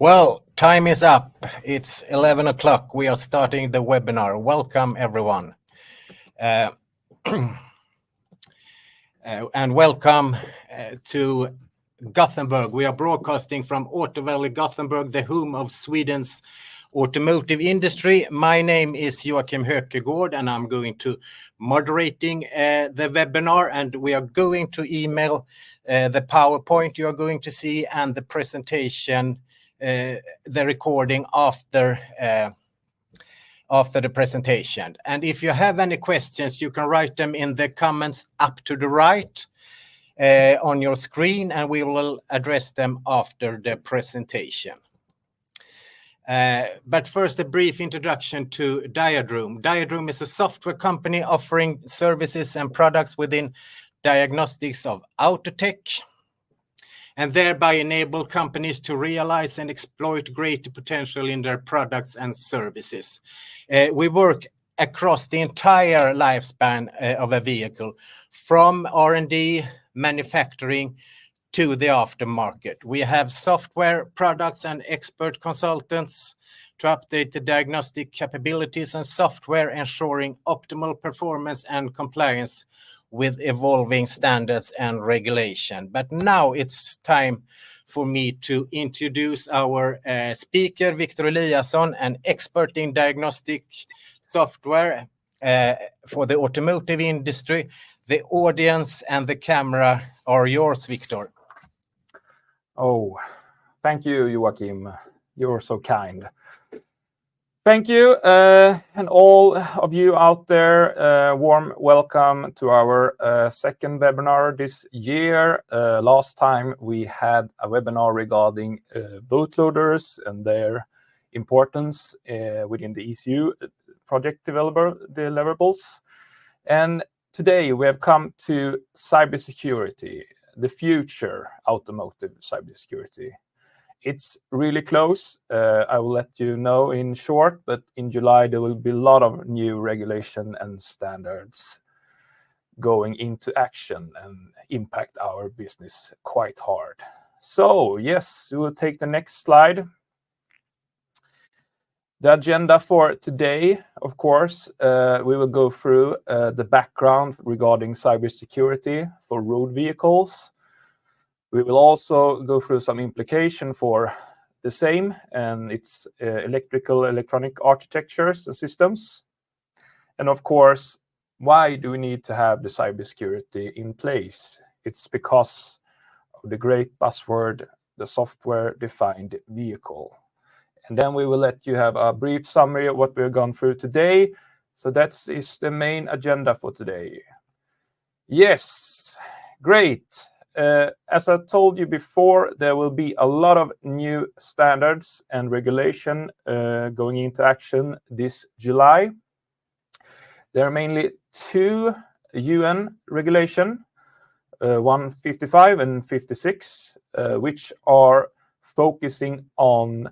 Well, time is up. It's 11 o'clock. We are starting the webinar. Welcome, everyone. And welcome to Gothenburg. We are broadcasting from Auto Valley, Gothenburg, the home of Sweden's automotive industry. My name is Joachim Hökegård, and I'm going to moderating the webinar, and we are going to email the PowerPoint you are going to see and the presentation, the recording after the presentation. And if you have any questions, you can write them in the comments up to the right on your screen, and we will address them after the presentation. But first, a brief introduction to Diadrom. Diadrom is a software company offering services and products within diagnostics of auto tech, and thereby enable companies to realize and exploit greater potential in their products and services. We work across the entire lifespan of a vehicle, from R&D, manufacturing, to the aftermarket. We have software products and expert consultants to update the diagnostic capabilities and software, ensuring optimal performance and compliance with evolving standards and regulation. But now it's time for me to introduce our speaker, Victor Eliasson, an expert in diagnostic software for the automotive industry. The audience and the camera are yours, Victor. Oh, thank you, Joachim. You're so kind. Thank you, and all of you out there, warm welcome to our second webinar this year. Last time we had a webinar regarding bootloaders and their importance within the ECU project deliverables. And today we have come to cybersecurity, the future automotive cybersecurity. It's really close. I will let you know in short, but in July there will be a lot of new regulation and standards going into action and impact our business quite hard. So yes, we will take the next slide. The agenda for today, of course, we will go through the background regarding cybersecurity for road vehicles. We will also go through some implication for the same and its electronic architectures and systems. And of course, why do we need to have the cybersecurity in place? It's because of the great buzzword, the software-defined vehicle. And then we will let you have a brief summary of what we've gone through today. So that is the main agenda for today. Yes, great. As I told you before, there will be a lot of new standards and regulation going into action this July. There are mainly two UN regulation, 155 and 56, which are focusing on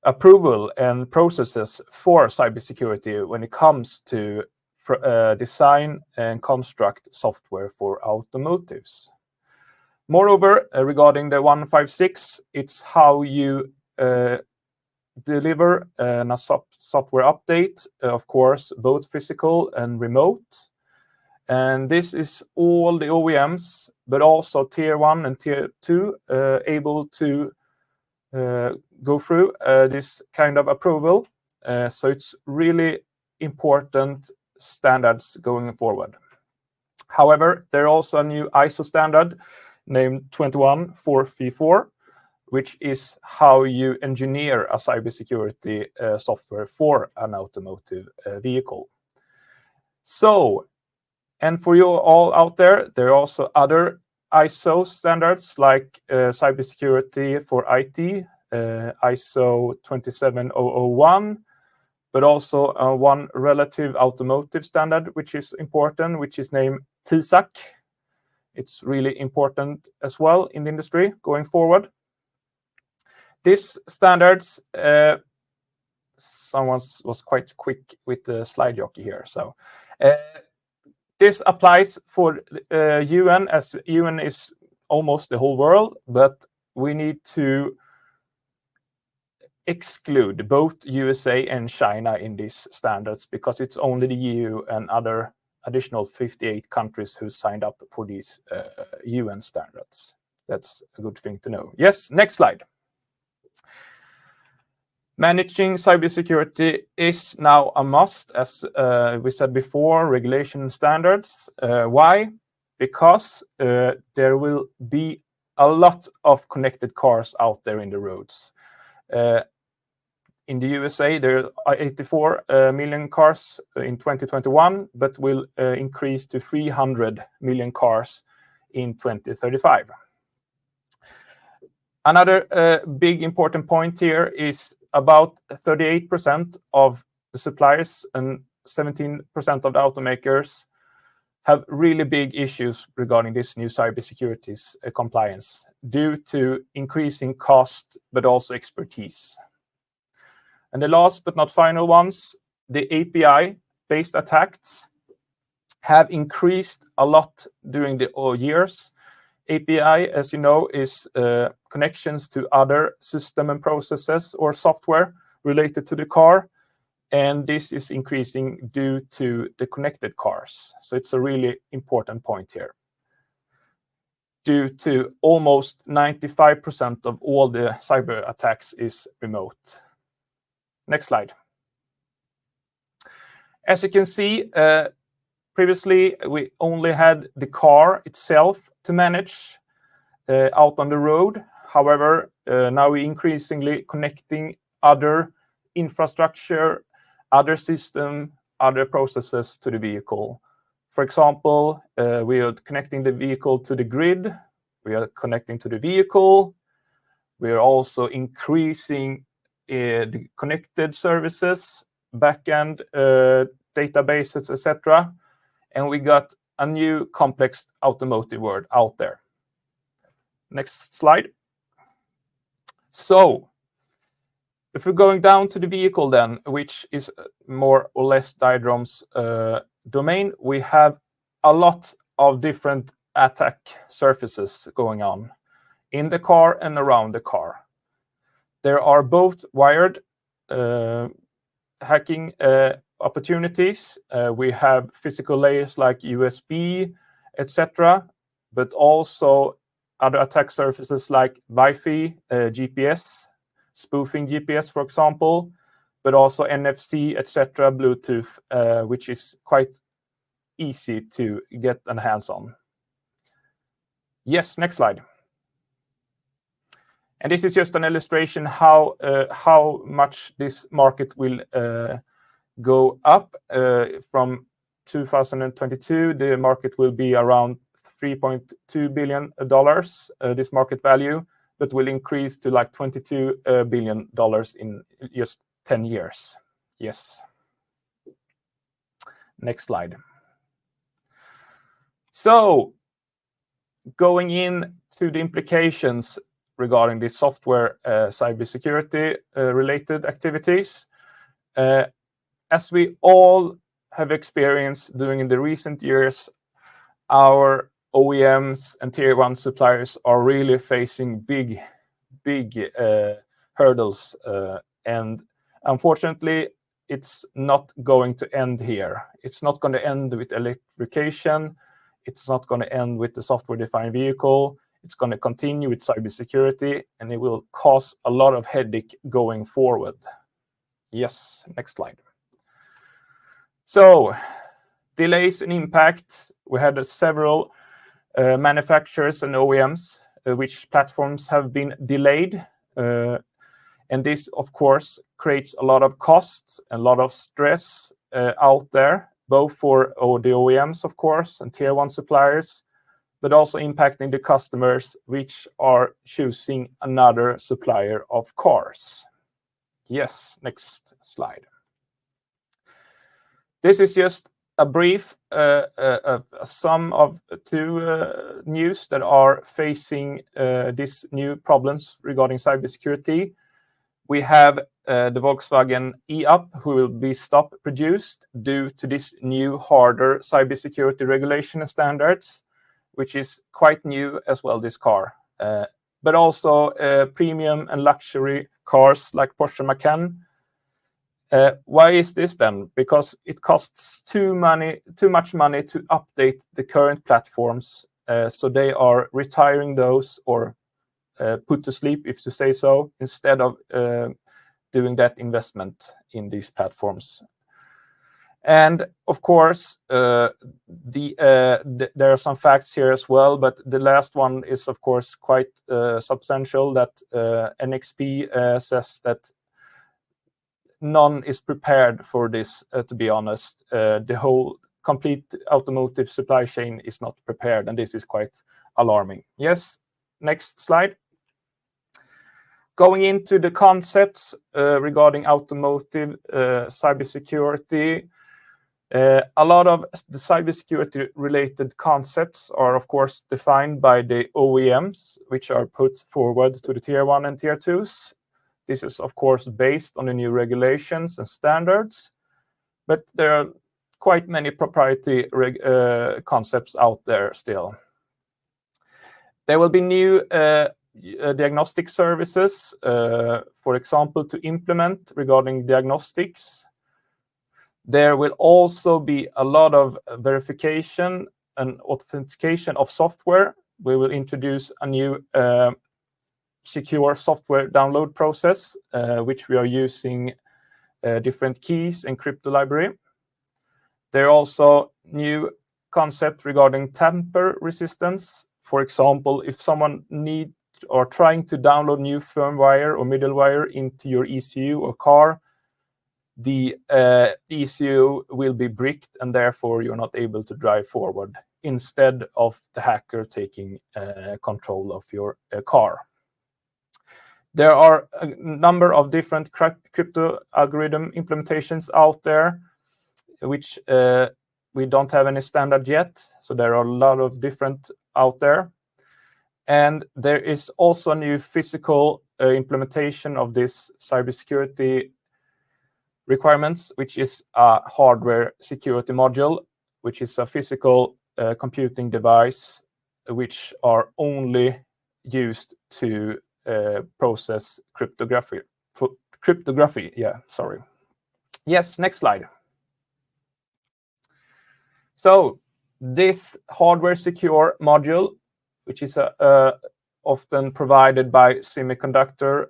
approval and processes for cybersecurity when it comes to design and construct software for automotives. Moreover, regarding the 156, it's how you deliver a software update, of course, both physical and remote. And this is all the OEMs, but also Tier 1 and Tier 2 able to go through this kind of approval. So it's really important standards going forward. However, there are also a new ISO standard named 21434, which is how you engineer a cybersecurity software for an automotive vehicle. So, and for you all out there, there are also other ISO standards like cybersecurity for IT, ISO 27001, but also one relative automotive standard, which is important, which is named TISAC. It's really important as well in the industry going forward. These standards, someone was quite quick with the slide jockey here. So this applies for UN, as UN is almost the whole world, but we need to exclude both USA and China in these standards because it's only the EU and other additional 58 countries who signed up for these UN standards. That's a good thing to know. Yes, next slide. Managing cybersecurity is now a must, as we said before, regulation and standards. Why? Because there will be a lot of connected cars out there in the roads. In the USA, there are 84 million cars in 2021, but will increase to 300 million cars in 2035. Another big important point here is about 38% of the suppliers and 17% of the automakers have really big issues regarding this new cybersecurity compliance due to increasing cost, but also expertise. And the last but not final ones, the API-based attacks have increased a lot during the years. API, as you know, is connections to other system and processes or software related to the car. And this is increasing due to the connected cars. So it's a really important point here. Due to almost 95% of all the cyber attacks is remote. Next slide. As you can see, previously we only had the car itself to manage out on the road. However, now we're increasingly connecting other infrastructure, other system, other processes to the vehicle. For example, we are connecting the vehicle to the grid. We are connecting to the vehicle. We are also increasing the connected services, backend databases, etc. And we got a new complex automotive world out there. Next slide. So, if we're going down to the vehicle then, which is more or less Diadrom's domain, we have a lot of different attack surfaces going on in the car and around the car. There are both wired hacking opportunities. We have physical layers like USB, etc., but also other attack surfaces like Wi-Fi, GPS, spoofing GPS, for example, but also NFC, etc., Bluetooth, which is quite easy to get a hands on. Yes, next slide. And this is just an illustration how much this market will go up. From 2022, the market will be around $3.2 billion, this market value, but will increase to like $22 billion in just 10 years. Yes. Next slide. So, going into the implications regarding the software cybersecurity related activities. As we all have experienced during the recent years, our OEMs and tier 1 suppliers are really facing big hurdles. And unfortunately, it's not going to end here. It's not going to end with electrification. It's not going to end with the software-defined vehicle. It's going to continue with cybersecurity, and it will cause a lot of headache going forward. Yes, next slide. So, delays and impacts. We had several manufacturers and OEMs, which platforms have been delayed. And this, of course, creates a lot of costs, a lot of stress out there, both for the OEMs, of course, and tier 1 suppliers, but also impacting the customers which are choosing another supplier of cars. Yes, next slide. This is just a brief sum of two news that are facing these new problems regarding cybersecurity. We have the Volkswagen e-up, who will be stop produced due to this new harder cybersecurity regulation and standards, which is quite new as well, this car. But also premium and luxury cars like Porsche Macan. Why is this then? Because it costs too much money to update the current platforms, so they are retiring those or put to sleep, if to say so, instead of doing that investment in these platforms. And of course, there are some facts here as well, but the last one is of course quite substantial. That NXP says that none is prepared for this. To be honest, the whole complete automotive supply chain is not prepared, and this is quite alarming. Yes, next slide. Going into the concepts regarding automotive cybersecurity, a lot of the cybersecurity related concepts are of course defined by the OEMs, which are put forward to the tier 1 and tier 2s. This is of course based on the new regulations and standards, but there are quite many proprietary concepts out there still. There will be new diagnostic services, for example, to implement regarding diagnostics. There will also be a lot of verification and authentication of software. We will introduce a new secure software download process, which we are using different keys and crypto library. There are also new concepts regarding tamper resistance. For example, if someone needs or trying to download new firmware or middleware into your ECU or car, the ECU will be bricked, and therefore you're not able to drive forward, instead of the hacker taking control of your car. There are a number of different crypto algorithm implementations out there, which we don't have any standard yet. So there are a lot of different out there. And there is also a new physical implementation of this cybersecurity requirements, which is a hardware security module, which is a physical computing device, which are only used to process cryptography. Yes, next slide. So this hardware secure module, which is often provided by semiconductor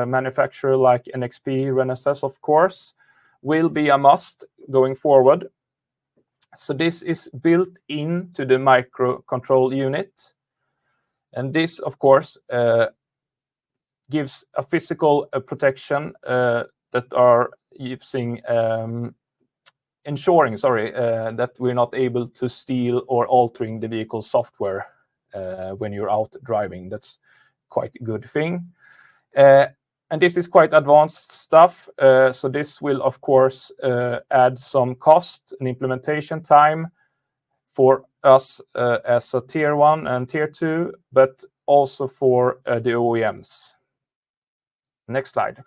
manufacturer like NXP, Renesas, of course, will be a must going forward. So this is built into the microcontrol unit. And this, of course, gives a physical protection that are using ensuring, that we're not able to steal or altering the vehicle software when you're out driving. That's quite a good thing. And this is quite advanced stuff. So this will, of course, add some cost and implementation time for us as a tier 1 and tier 2, but also for the OEMs. Next slide.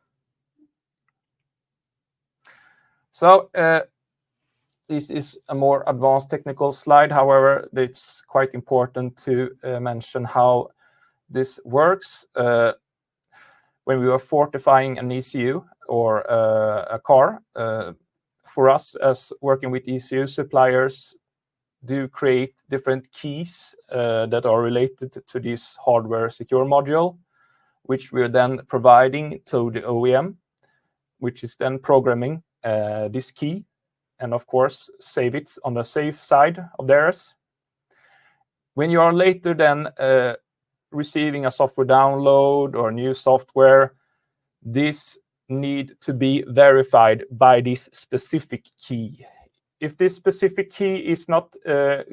So this is a more advanced technical slide. However, it's quite important to mention how this works. When we are fortifying an ECU or a car, for us as working with ECU suppliers, do create different keys that are related to this hardware secure module, which we're then providing to the OEM, which is then programming this key, and of course save it on the safe side of theirs. When you are later then receiving a software download or new software, this need to be verified by this specific key. If this specific key is not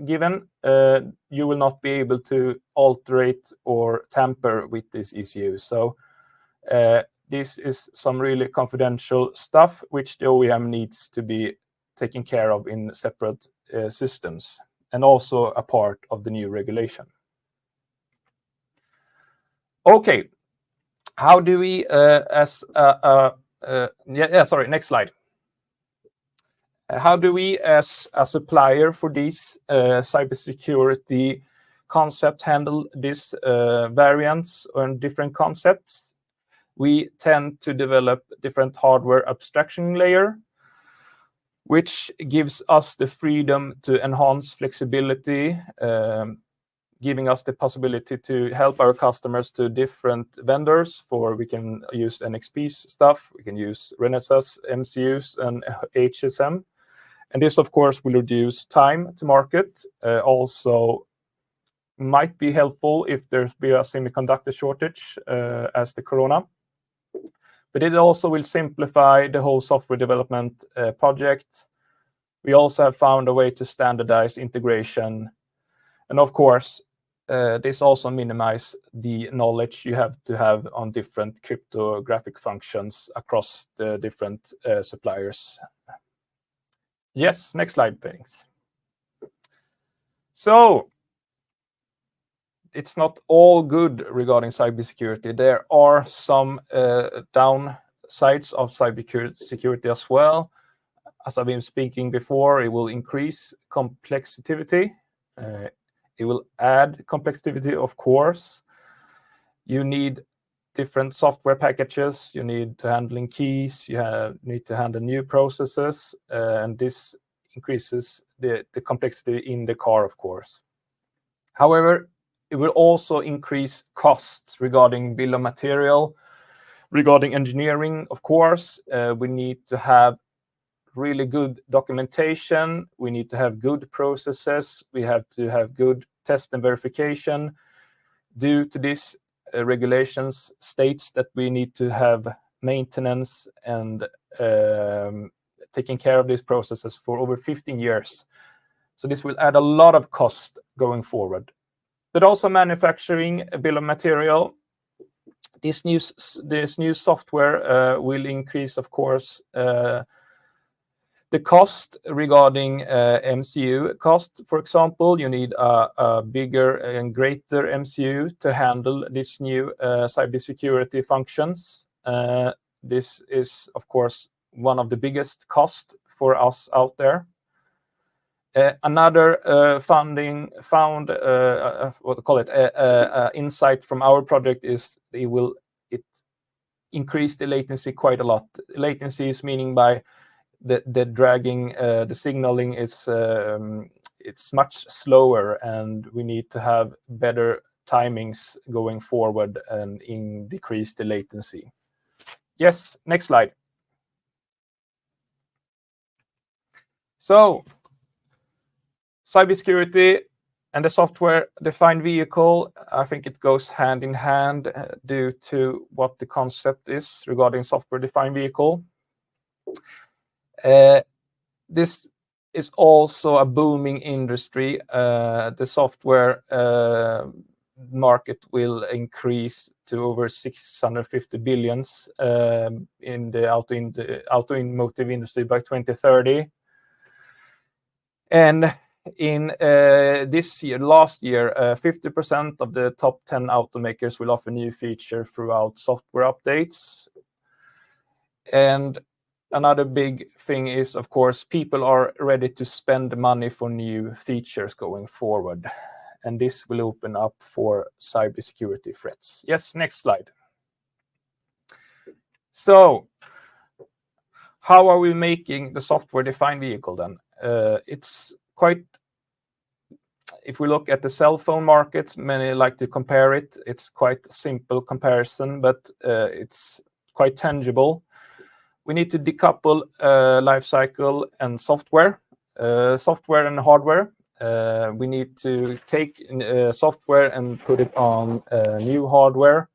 given, you will not be able to alter it or tamper with this ECU. So this is some really confidential stuff which the OEM needs to be taken care of in separate systems, and also a part of the new regulation. Okay, how do we, next slide. How do we, as a supplier for these cybersecurity concept, handle these variants and different concepts? we tend to develop different hardware abstraction layer, which gives us the freedom to enhance flexibility, giving us the possibility to help our customers to different vendors. We can use NXP's stuff, we can use Renesas MCUs and HSM. And this, of course, will reduce time to market. Also might be helpful if there's be a semiconductor shortage as the corona. But it also will simplify the whole software development project. We also have found a way to standardize integration. And of course, this also minimizes the knowledge you have to have on different cryptographic functions across the different suppliers. Yes, next slide, thanks. So, it's not all good regarding cybersecurity. There are some downsides of cybersecurity as well. As I've been speaking before, it will increase complexity. It will add complexity, of course. You need different software packages. You need to handling keys. You need to handle new processes. And this increases the complexity in the car, of course. However, it will also increase costs regarding bill of material, regarding engineering, of course. We need to have really good documentation. We need to have good processes. We have to have good test and verification. Due to this, regulations states that we need to have maintenance and taking care of these processes for over 15 years. So this will add a lot of cost going forward. But also manufacturing a bill of material. This new software will increase, of course, the cost regarding MCU cost. For example, you need a bigger and greater MCU to handle this new cybersecurity functions. This is, of course, one of the biggest costs for us out there. Another insight from our project is it increase the latency quite a lot. Latency is meaning by the dragging, the signaling is it's much slower, and we need to have better timings going forward and decrease the latency. Yes, next slide. So, cybersecurity and the software-defined vehicle, I think it goes hand in hand due to what the concept is regarding software-defined vehicle. This is also a booming industry. The software market will increase to over 650 billions in the automotive industry by 2030. And in last year, 50% of the top 10 automakers will offer new feature throughout software updates. And another big thing is, of course, people are ready to spend money for new features going forward. And this will open up for cybersecurity threats. Yes, next slide. So, how are we making the software-defined vehicle then? It's quite, if we look at the cell phone markets, many like to compare it. It's quite a simple comparison, but it's quite tangible. We need to decouple life cycle and software and hardware. We need to take software and put it on new hardware.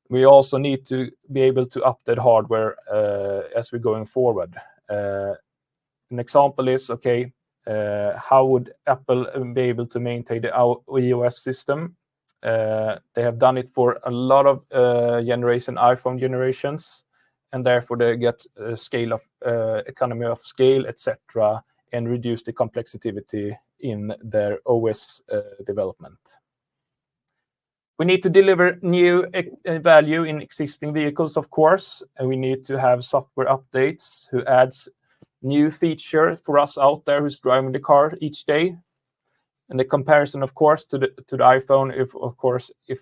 We also need to be able to update hardware as we're going forward. An example is, okay, how would Apple be able to maintain the iOS system? They have done it for a lot of iPhone generations, and therefore they get a scale of economy of scale, etc., and reduce the complexity in their OS development. We need to deliver new value in existing vehicles, of course, and we need to have software updates who adds new feature for us out there who's driving the car each day. And the comparison, of course, to the iPhone, if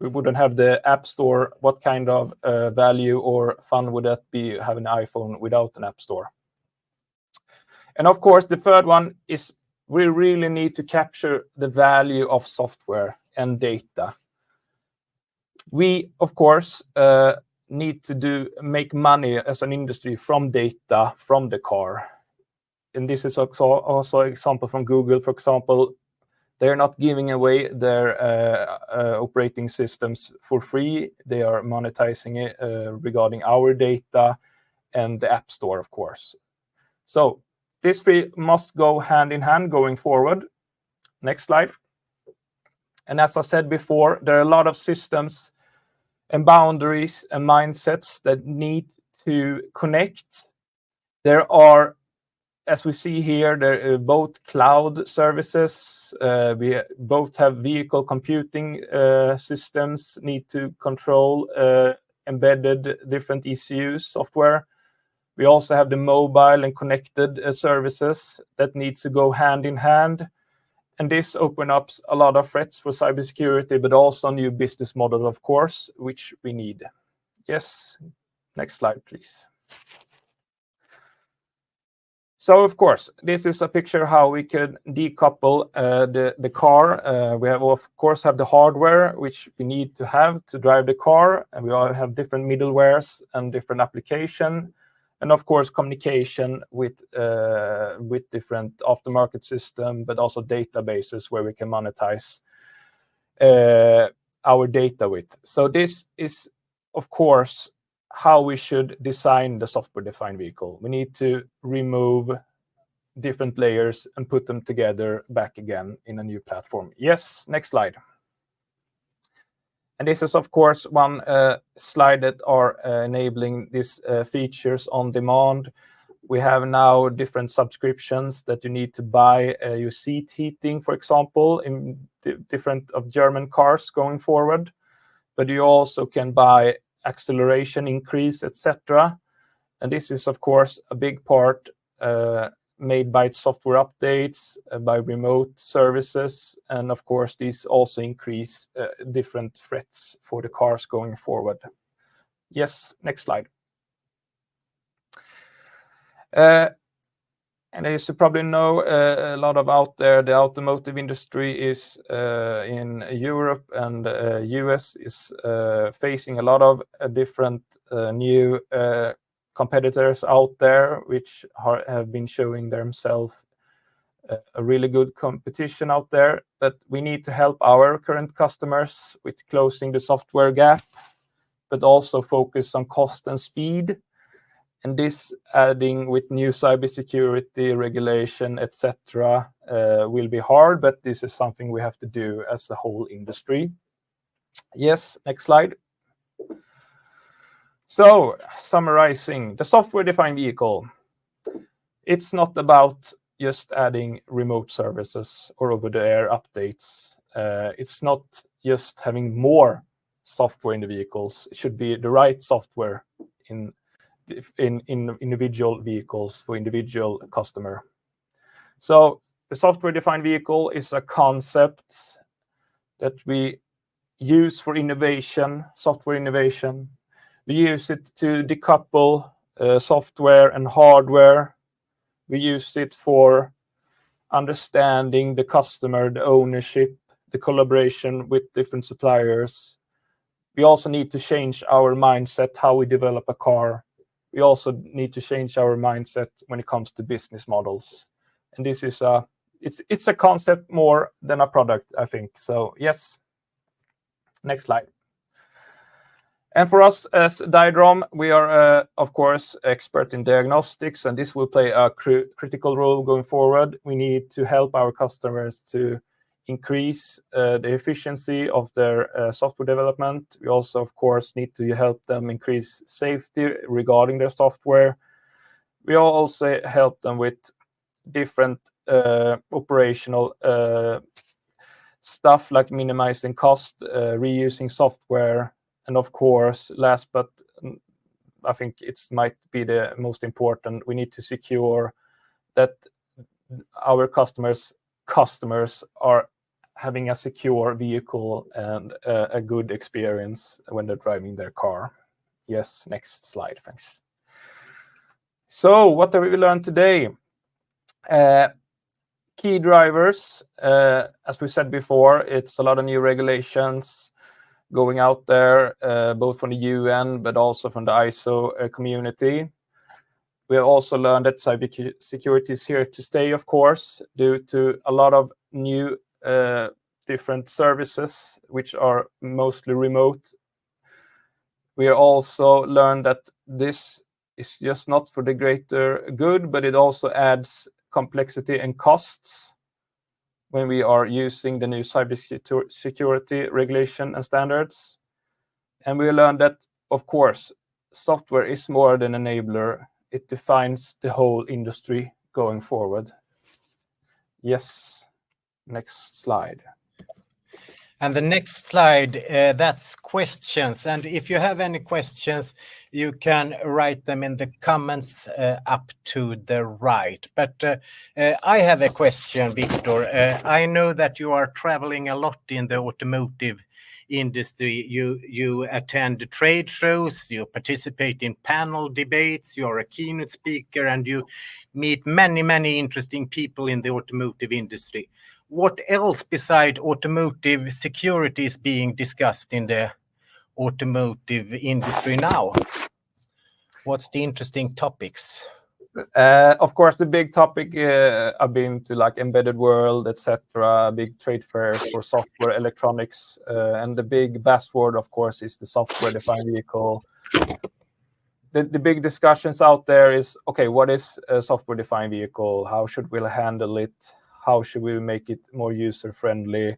we wouldn't have the App Store. What kind of value or fun would that be, have an iPhone without an App Store? And of course, the third one is we really need to capture the value of software and data. We, of course, need to make money as an industry from data from the car. And this is also an example from Google. For example, they're not giving away their operating systems for free. They are monetizing it regarding our data and the App Store, of course. So these three must go hand in hand going forward. Next slide. And as I said before, there are a lot of systems and boundaries and mindsets that need to connect. There are, as we see here, there are both cloud services. We both have vehicle computing systems need to control embedded different ECUs software. We also have the mobile and connected services that need to go hand in hand. And this opens up a lot of threats for cybersecurity, but also new business models, of course, which we need. Yes, next slide, please. So, of course, this is a picture how we could decouple the car. We have, of course, have the hardware, which we need to have to drive the car. And we all have different middlewares and different application. And, of course, communication with different aftermarket system, but also databases where we can monetize our data with. So this is, of course, how we should design the software-defined vehicle. We need to remove different layers and put them together back again in a new platform. Yes, next slide. And this is, of course, one slide that are enabling these features on demand. We have now different subscriptions that you need to buy your seat heating, for example, in different of German cars going forward. But you also can buy acceleration increase, etc. And this is, of course, a big part made by software updates, by remote services. And, of course, these also increase different threats for the cars going forward. Yes, next slide. And as you probably know, a lot of out there, the automotive industry is in Europe and US is facing a lot of different new competitors out there, which have been showing themselves a really good competition out there. But we need to help our current customers with closing the software gap, but also focus on cost and speed. And this, adding with new cybersecurity regulation, etc., will be hard, but this is something we have to do as a whole industry. Yes, next slide. So, summarizing, the software-defined vehicle. It's not about just adding remote services or over-the-air updates. It's not just having more software in the vehicles. It should be the right software in individual vehicles for individual customer. So the software-defined vehicle is a concept that we use for innovation, software innovation. We use it to decouple software and hardware. We use it for understanding the customer, the ownership, the collaboration with different suppliers. We also need to change our mindset, how we develop a car. We also need to change our mindset when it comes to business models. And this is it's a concept more than a product, I think. So yes, next slide. And for us as Diadrom, we are, of course, expert in diagnostics, and this will play a critical role going forward. We need to help our customers to increase the efficiency of their software development. We also, of course, need to help them increase safety regarding their software. We also help them with different operational stuff like minimizing cost, reusing software, and of course, last but I think it might be the most important, we need to secure that our customers are having a secure vehicle and a good experience when they're driving their car. Yes, next slide, thanks. So what have we learned today? Key drivers, as we said before, it's a lot of new regulations going out there, both from the UN, but also from the ISO community. We have also learned that cybersecurity is here to stay, of course, due to a lot of new different services, which are mostly remote. We also learned that this is just not for the greater good, but it also adds complexity and costs when we are using the new cybersecurity regulation and standards. And we learned that, of course, software is more than an enabler. It defines the whole industry going forward. Yes, next slide. And the next slide, that's questions. And if you have any questions, you can write them in the comments up to the right. But I have a question, Victor. I know that you are traveling a lot in the automotive industry. You attend trade shows, you participate in panel debates, you are a keynote speaker, and you meet many, many interesting people in the automotive industry. What else beside automotive security is being discussed in the automotive industry now? What's the interesting topics? Of course, the big topic I've been to, like embedded world, etc., big trade fairs for software, electronics, and the big buzzword, of course, is the software-defined vehicle. The big discussions out there is, okay, what is a software-defined vehicle? How should we handle it? How should we make it more user-friendly?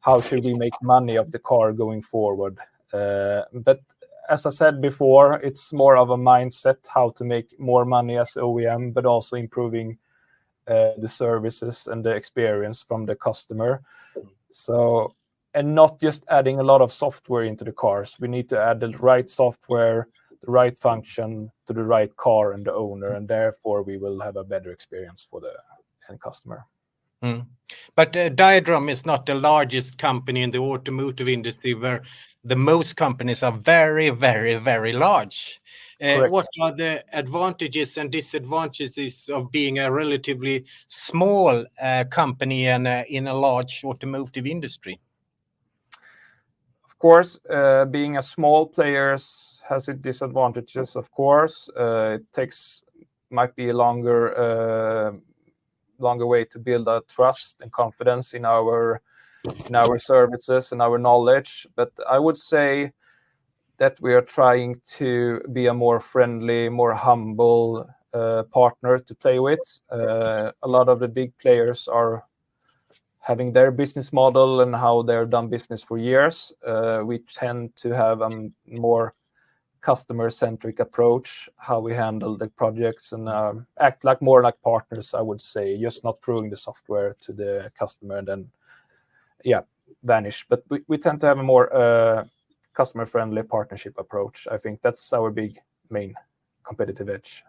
How should we make money of the car going forward? But as I said before, it's more of a mindset, how to make more money as OEM, but also improving the services and the experience from the customer. So, and not just adding a lot of software into the cars. We need to add the right software, the right function to the right car and the owner, and therefore we will have a better experience for the end customer. But Diadrom is not the largest company in the automotive industry, where the most companies are very, very, very large. What are the advantages and disadvantages of being a relatively small company and in a large automotive industry? Of course, being a small player has its disadvantages, of course. It might be a longer way to build a trust and confidence in our services and our knowledge. But I would say that we are trying to be a more friendly, more humble partner to play with. A lot of the big players are having their business model and how they've done business for years. We tend to have a more customer-centric approach, how we handle the projects, and act more like partners, I would say, just not throwing the software to the customer and then, vanish. But we tend to have a more customer-friendly partnership approach. I think that's our main competitive edge.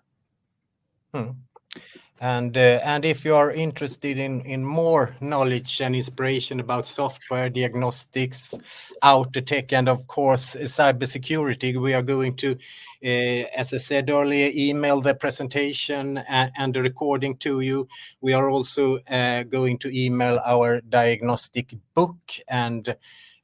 And if you are interested in more knowledge and inspiration about software, diagnostics, auto tech, and of course cybersecurity, we are going to, as I said earlier, email the presentation and the recording to you. We are also going to email our diagnostic book and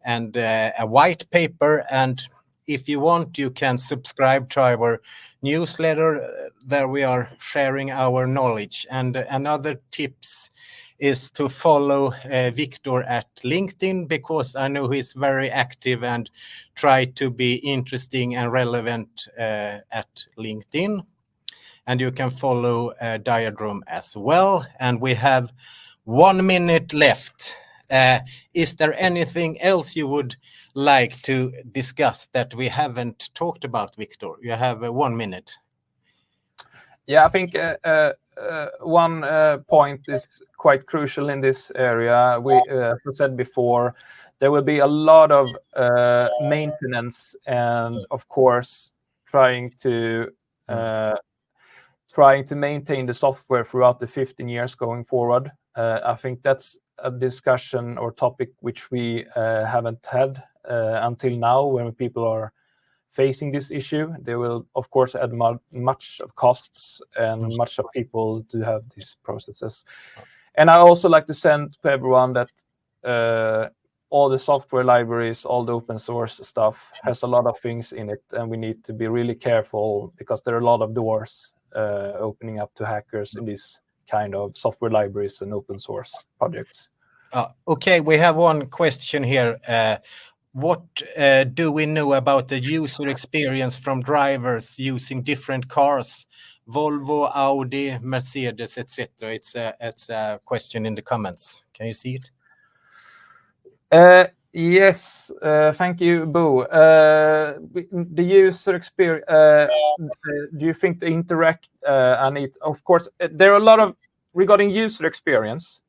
a white paper. And if you want, you can subscribe to our newsletter. There we are sharing our knowledge. And another tips is to follow Victor at LinkedIn, because I know he's very active and try to be interesting and relevant at LinkedIn. And you can follow Diadrom as well. And we have 1 minute left. Is there anything else you would like to discuss that we haven't talked about, Victor? You have 1 minute. Yeah, I think one point is quite crucial in this area. As I said before, there will be a lot of maintenance and, of course, trying to maintain the software throughout the 15 years going forward. I think that's a discussion or topic which we haven't had until now when people are facing this issue. They will, of course, add much of costs and much of people to have these processes. And I also like to send to everyone that all the software libraries, all the open source stuff has a lot of things in it, and we need to be really careful because there are a lot of doors opening up to hackers in these kind of software libraries and open source projects. Okay, we have one question here. What do we know about the user experience from drivers using different cars, Volvo, Audi, Mercedes, etc.? It's a question in the comments. Can you see it? Yes, thank you, Bo. The user experience, do you think the interact and it, of course, there are a lot of regarding user experience.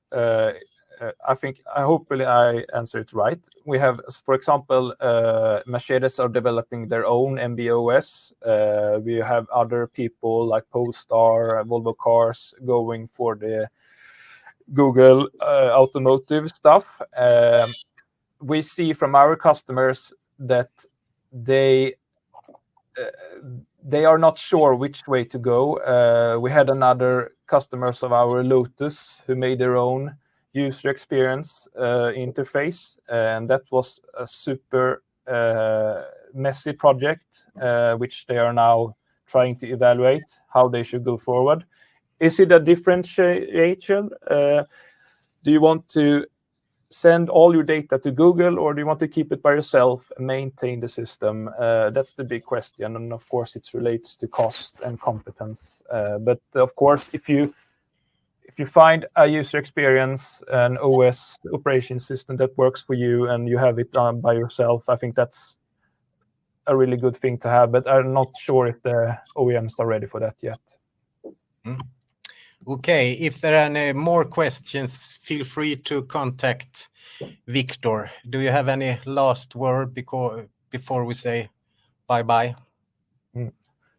Hopefully I answer it right. We have, for example, Mercedes are developing their own MB.OS. We have other people like Polestar, Volvo Cars going for the Google automotive stuff. We see from our customers that they are not sure which way to go. We had another customers of our, Lotus, who made their own user experience interface, and that was a super messy project, which they are now trying to evaluate how they should go forward. Is it a differentiation? Do you want to send all your data to Google, or do you want to keep it by yourself and maintain the system? That's the big question, and of course it relates to cost and competence. But of course, if you find a user experience, an OS operation system that works for you, and you have it done by yourself, I think that's a really good thing to have. But I'm not sure if the OEMs are ready for that yet. Okay, if there are any more questions, feel free to contact Victor. Do you have any last word before we say bye-bye?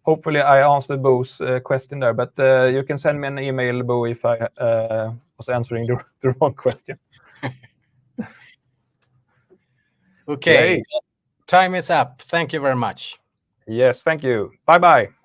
Hopefully I answered Bo's question there, but you can send me an email, Bo, if I was answering the wrong question. Okay, Great. Time is up. Thank you very much. Yes, thank you. Bye-bye.